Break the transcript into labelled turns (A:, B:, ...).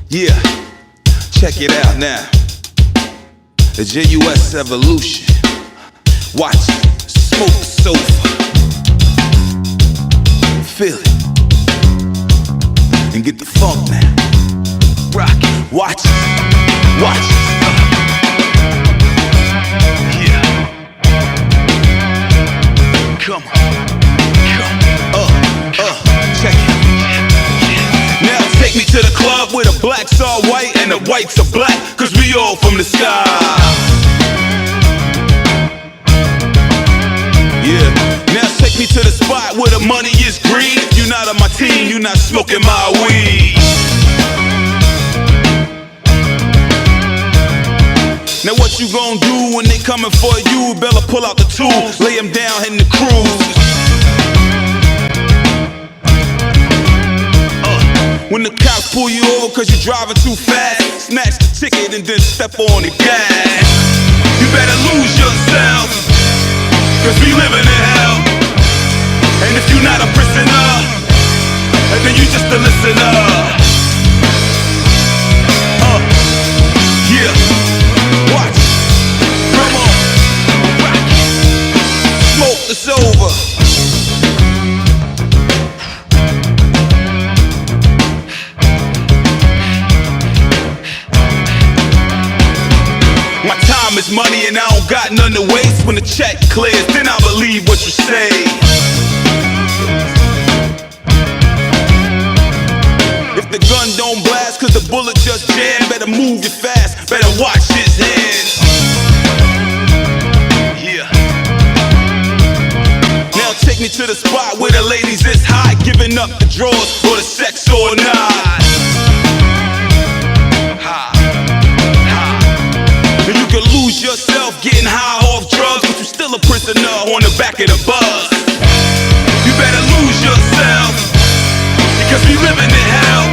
A: Yeah, check it out now. The JUS evolution. Watch it, smoke the sofa. Feel it. And get the funk now. Rock it, watch it, watch it. Yeah. Come on, check it. Now take me to the club where the blacks are white and the whites are black, cause we all from the sky. Yeah, now take me to the spot where the money is green. If you're not on my team, you're not smoking my weed. Now what you gon' do when they coming for you? Better pull out the tools, lay them down in the cruise. When the cops pull you over cause you're driving too fast, snatch the ticket and then step on the gas. You better lose yourself, cause we living in hell. And if you're not a prisoner, then you just a listener. Yeah, watch, come on, rock it, smoke this over. My time is money and I don't got none to waste. When the check clears, then I believe what you say. If the gun don't blast cause the bullet just jammed, better move it fast, better watch his hands. Yeah. Now take me to the spot where the ladies is hot, giving up the drawers for the sex or not. You can lose yourself getting high off drugs, but you still a prisoner on the back of the bus. You better lose yourself, because we living in hell.